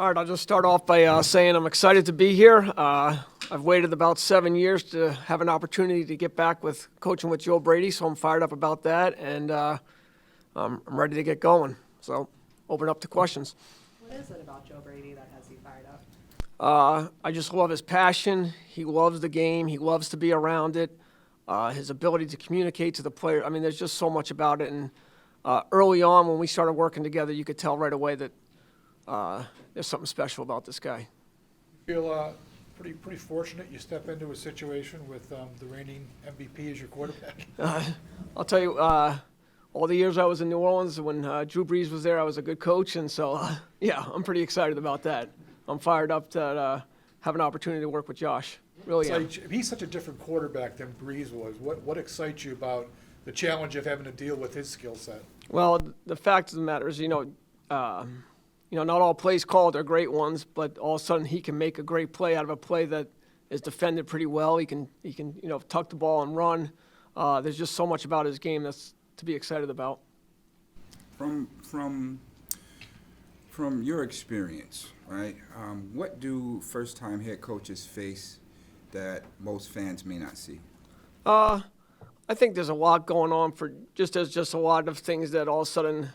All right, I'll just start off by saying I'm excited to be here. I've waited about 7 years to have an opportunity to get back with coaching with Joe Brady, so I'm fired up about that, and I'm ready to get going. So, open up to questions. What is it about Joe Brady that has you fired up? I just love his passion. He loves the game. He loves to be around it. His ability to communicate to the player. I mean, there's just so much about it. And early on, when we started working together, you could tell right away that there's something special about this guy. Feel pretty fortunate you step into a situation with the reigning MVP as your quarterback. I'll tell you, all the years I was in New Orleans, when Drew Brees was there, I was a good coach, and so yeah, I'm pretty excited about that. I'm fired up to have an opportunity to work with Josh. Really am. He's such a different quarterback than Brees was. What excites you about the challenge of having to deal with his skill set? Well, the fact of the matter is, not all plays called are great ones, but all of a sudden he can make a great play out of a play that is defended pretty well. He can tuck the ball and run. There's just so much about his game that's to be excited about. From your experience, right? What do first-time head coaches face that most fans may not see? I think there's a lot going on there's just a lot of things that all of a sudden,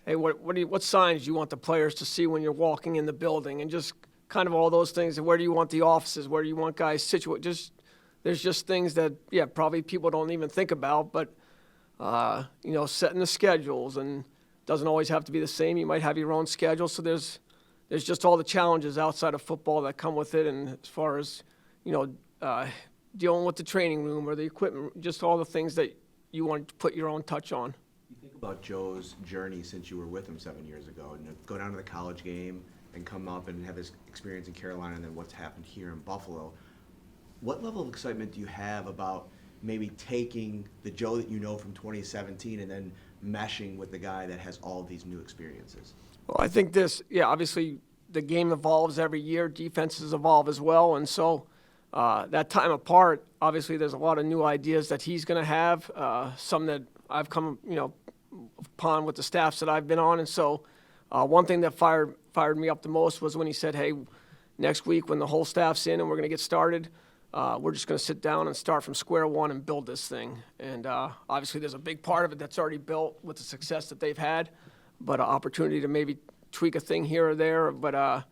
hey, what signs do you want the players to see when you're walking in the building, and just kind of all those things. And where do you want the offices? Where do you want guys situated? There's just things that probably people don't even think about. But setting the schedules, and doesn't always have to be the same. You might have your own schedule. So there's just all the challenges outside of football that come with it, and as far as dealing with the training room or the equipment, just all the things that you want to put your own touch on. You think about Joe's journey since you were with him 7 years ago, and go down to the college game and come up and have his experience in Carolina, and then what's happened here in Buffalo. What level of excitement do you have about maybe taking the Joe that you know from 2017 and then meshing with the guy that has all these new experiences? Well, I think obviously the game evolves every year. Defenses evolve as well, and so that time apart, obviously there's a lot of new ideas that he's going to have, some that I've come, upon with the staffs that I've been on. And so one thing that fired me up the most was when he said, hey, next week when the whole staff's in and we're going to get started, we're just going to sit down and start from square one and build this thing. And obviously there's a big part of it that's already built with the success that they've had, but an opportunity to maybe tweak a thing here or there. But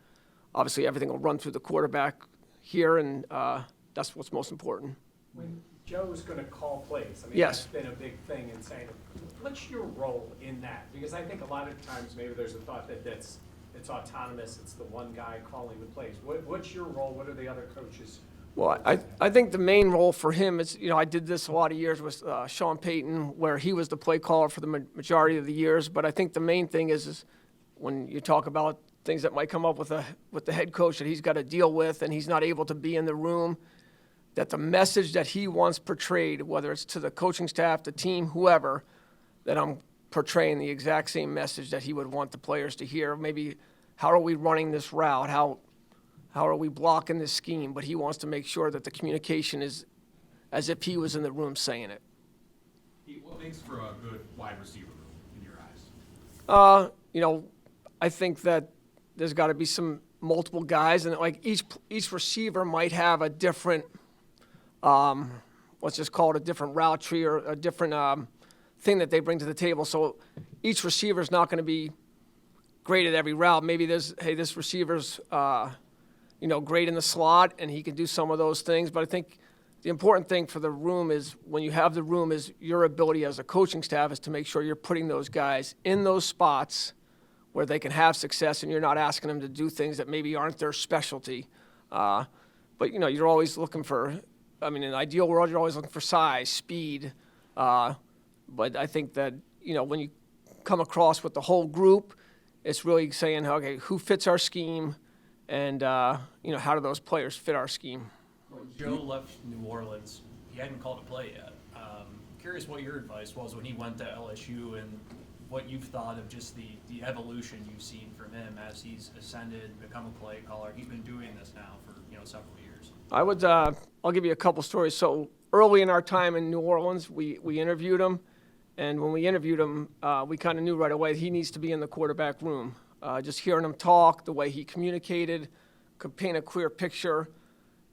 obviously everything will run through the quarterback here, and that's what's most important. When Joe's going to call plays, I mean, Yes. That's been a big thing in saying, what's your role in that? Because I think a lot of times maybe there's a thought that it's autonomous, it's the one guy calling the plays. What's your role? What are the other coaches? Well, I think the main role for him is, I did this a lot of years with Sean Payton, where he was the play caller for the majority of the years. But I think the main thing is when you talk about things that might come up with the head coach that he's got to deal with, and he's not able to be in the room, that the message that he wants portrayed, whether it's to the coaching staff, the team, whoever, that I'm portraying the exact same message that he would want the players to hear. Maybe how are we running this route? How are we blocking this scheme? But he wants to make sure that the communication is as if he was in the room saying it. What makes for a good wide receiver room in your eyes? I think that there's got to be some multiple guys, and like each receiver might have a different, let's just call it a different route tree or a different thing that they bring to the table. So each receiver is not going to be great at every route. Maybe this receiver's great in the slot, and he can do some of those things. But I think the important thing for the room is, when you have the room, is your ability as a coaching staff is to make sure you're putting those guys in those spots where they can have success, and you're not asking them to do things that maybe aren't their specialty. But you're always looking for, in an ideal world, you're always looking for size, speed. But I think that, when you come across with the whole group, it's really saying, okay, who fits our scheme, and how do those players fit our scheme? When Joe left New Orleans, he hadn't called a play yet. Curious what your advice was when he went to LSU, and what you've thought of just the evolution you've seen from him as he's ascended, become a play caller. He's been doing this now for several years. I'll give you a couple stories. So early in our time in New Orleans, we interviewed him, and when we interviewed him, we kind of knew right away he needs to be in the quarterback room. just hearing him talk, the way he communicated, could paint a clear picture.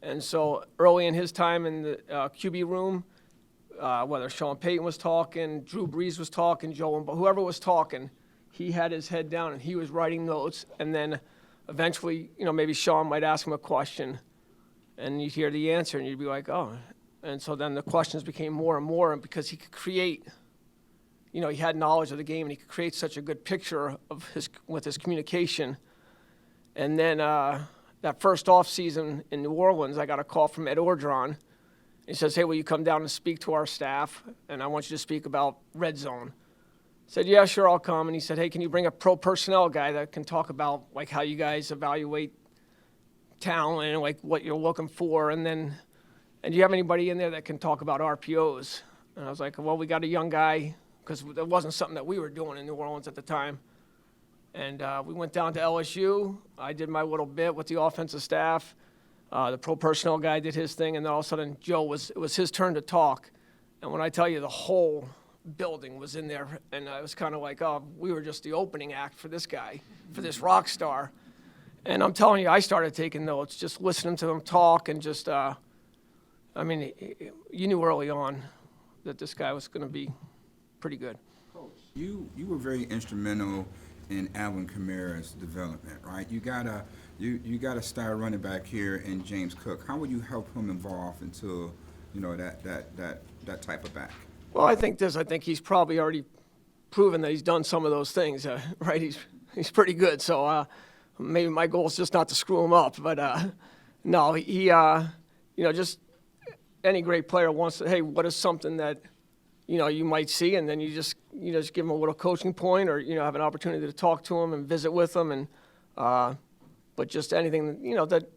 And so early in his time in the QB room, whether Sean Payton was talking, Drew Brees was talking, whoever was talking, he had his head down and he was writing notes. And then eventually, maybe Sean might ask him a question and you'd hear the answer and you'd be like, oh. And so then the questions became more and more, and because he could create, he had knowledge of the game and he could create such a good picture of with his communication. And then that first off season in New Orleans, I got a call from Ed Orgeron. He says, hey, will you come down and speak to our staff? And I want you to speak about red zone. I said, yeah, sure, I'll come. And he said, hey, can you bring a pro personnel guy that can talk about like how you guys evaluate talent and like what you're looking for? And do you have anybody in there that can talk about RPOs? And I was like, well, we got a young guy, because it wasn't something that we were doing in New Orleans at the time. And we went down to LSU. I did my little bit with the offensive staff. The pro personnel guy did his thing, and then all of a sudden it was his turn to talk. And when I tell you, the whole building was in there, and I was kind of like, oh, we were just the opening act for this guy, for this rock star. And I'm telling you, I started taking notes, just listening to him talk, and just, you knew early on that this guy was going to be pretty good. You were very instrumental in Alvin Kamara's development, right? You got a star running back here in James Cook. How would you help him evolve into, that type of back? Well, I think he's probably already proven that he's done some of those things, right? He's pretty good. So maybe my goal is just not to screw him up. But no, he just any great player wants to. Hey, what is something that you might see, and then you just give him a little coaching point, or have an opportunity to talk to him and visit with him, and but just anything that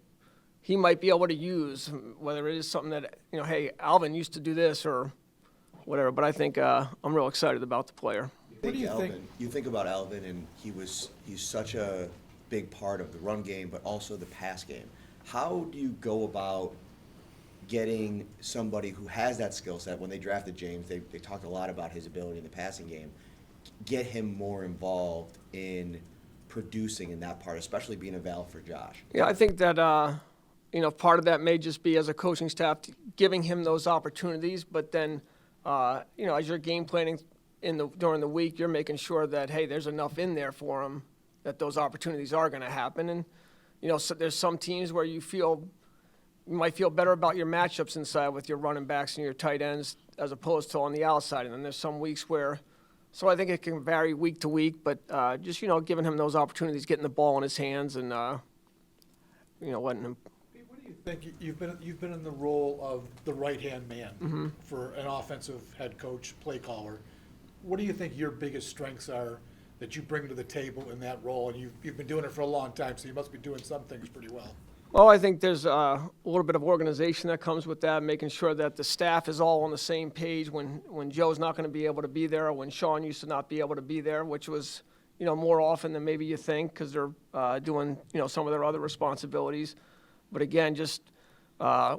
he might be able to use, whether it is something that hey, Alvin used to do this or whatever. But I think I'm real excited about the player. What do you think? You think about Alvin, and he's such a big part of the run game, but also the pass game. How do you go about getting somebody who has that skill set? When they drafted James, they talked a lot about his ability in the passing game. Get him more involved in producing in that part, especially being a valve for Josh. Yeah, I think that part of that may just be as a coaching staff giving him those opportunities, but then as you're game planning during the week, you're making sure that hey, there's enough in there for him that those opportunities are going to happen. And so there's some teams where you might feel better about your matchups inside with your running backs and your tight ends as opposed to on the outside. And then there's some weeks where, so I think it can vary week to week, but just, giving him those opportunities, getting the ball in his hands and, letting him. What do you think? You've been in the role of the right-hand man for an offensive head coach, play caller. What do you think your biggest strengths are that you bring to the table in that role? And you've been doing it for a long time, so you must be doing some things pretty well. Well, I think there's a little bit of organization that comes with that, making sure that the staff is all on the same page when Joe's not going to be able to be there, or when Sean used to not be able to be there, which was, more often than maybe you think, because they're doing, some of their other responsibilities. But again, just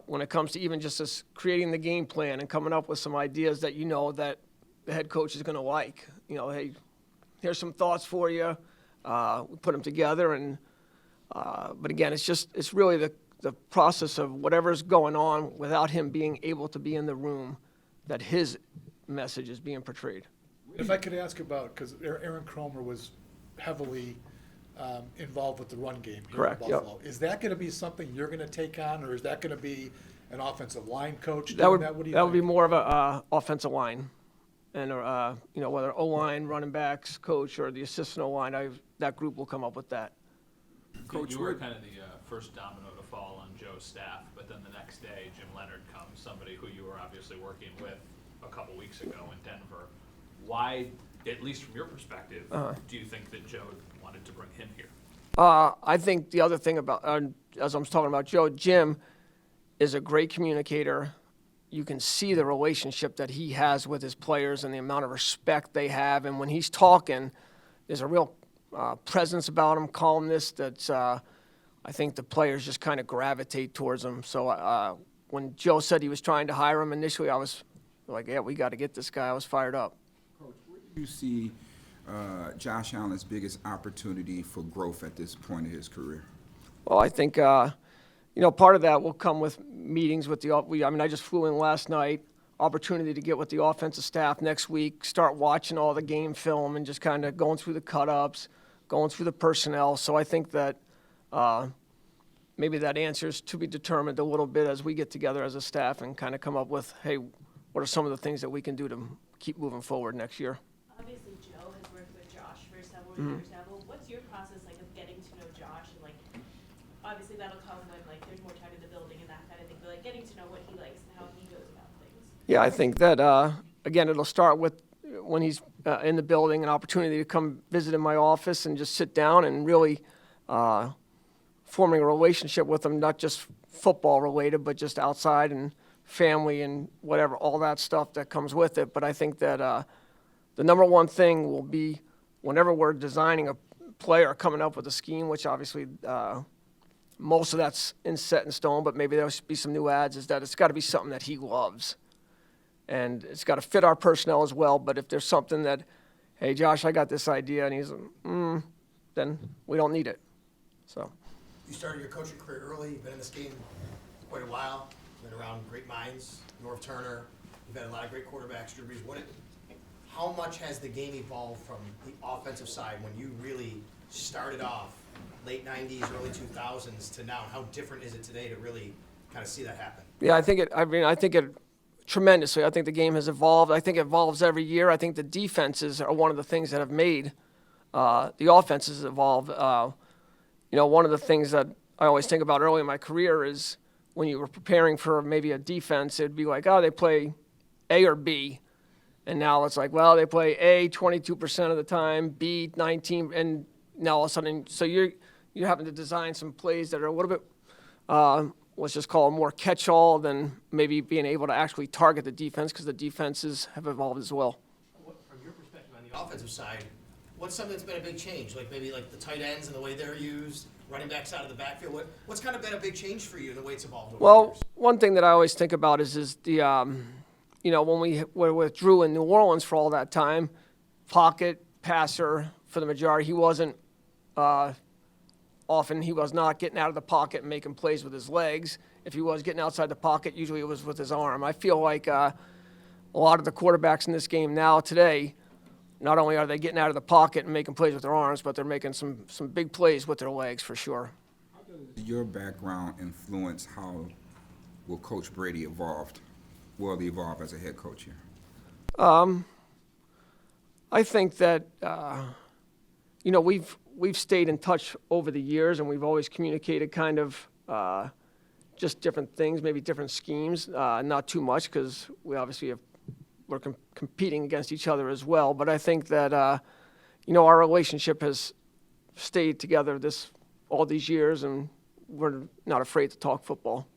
when it comes to even just this creating the game plan and coming up with some ideas that that the head coach is going to like. Hey, here's some thoughts for you. We put them together, and but again, it's really the process of whatever's going on without him being able to be in the room, that his message is being portrayed. If I could ask about, because Aaron Cromer was heavily involved with the run game here Correct, in Buffalo. Is that going to be something you're going to take on, or is that going to be an offensive line coach doing that? What do you think? Would be more of a offensive line, and whether O-line, running backs, coach, or the assistant O-line, that group will come up with that. Coach, you were kind of the first domino to fall on Joe's staff, but then the next day, Jim Leonard comes, somebody who you were obviously working with a couple weeks ago in Denver. Why, at least from your perspective, do you think that Joe wanted to bring him here? I think the other thing about, as I'm talking about Joe, Jim is a great communicator. You can see the relationship that he has with his players and the amount of respect they have. And when he's talking, there's a real presence about him, calmness, that's I think the players just kind of gravitate towards him. So when Joe said he was trying to hire him initially, I was like, yeah, we got to get this guy. I was fired up. Coach, where do you see Josh Allen's biggest opportunity for growth at this point in his career? Well, I think, part of that will come with meetings with I just flew in last night, opportunity to get with the offensive staff next week, start watching all the game film and just kind of going through the cut-ups, going through the personnel. So I think that maybe that answer is to be determined a little bit as we get together as a staff and kind of come up with, hey, what are some of the things that we can do to keep moving forward next year? Obviously, Joe has worked with Josh for several years now. But what's your process like of getting to know Josh? And like, obviously that'll come when like there's more time in the building and that kind of thing. But like getting to know what he likes and how he goes about things. Yeah, I think that, again, it'll start with when he's in the building, an opportunity to come visit in my office and just sit down and really forming a relationship with him, not just football related, but just outside and family and whatever, all that stuff that comes with it. But I think that the number one thing will be whenever we're designing a play or coming up with a scheme, which obviously most of that's set in stone, but maybe there'll be some new ads, is that it's got to be something that he loves. And it's got to fit our personnel as well. But if there's something that, hey, Josh, I got this idea, and he's, then we don't need it. So. You started your coaching career early. You've been in this game quite a while. Been around great minds, Norv Turner. You've had a lot of great quarterbacks, Drew Brees. How much has the game evolved from the offensive side when you really started off late 90s, early 2000s to now? And how different is it today to really kind of see that happen? Yeah, I think it tremendously. I think the game has evolved. I think it evolves every year. I think the defenses are one of the things that have made the offenses evolve. One of the things that I always think about early in my career is when you were preparing for maybe a defense, it'd be like, oh, they play A or B. And now it's like, well, they play A 22% of the time, B 19%, and now all of a sudden, so you're having to design some plays that are a little bit, let's just call them more catch-all than maybe being able to actually target the defense, because the defenses have evolved as well. From your perspective on the offensive side, what's something that's been a big change? Like maybe like the tight ends and the way they're used, running backs out of the backfield. What's kind of been a big change for you in the way it's evolved over the Well, years? one thing that I always think about is the, when we were with Drew in New Orleans for all that time, pocket passer for the majority. He wasn't often, he was not getting out of the pocket and making plays with his legs. If he was getting outside the pocket, usually it was with his arm. I feel like a lot of the quarterbacks in this game now today, not only are they getting out of the pocket and making plays with their arms, but they're making some big plays with their legs for sure. How does your background influence how will Coach Brady evolve as a head coach here? I think that we've stayed in touch over the years, and we've always communicated kind of just different things, maybe different schemes, not too much because we obviously we're competing against each other as well. But I think that our relationship has stayed together all these years, and we're not afraid to talk football.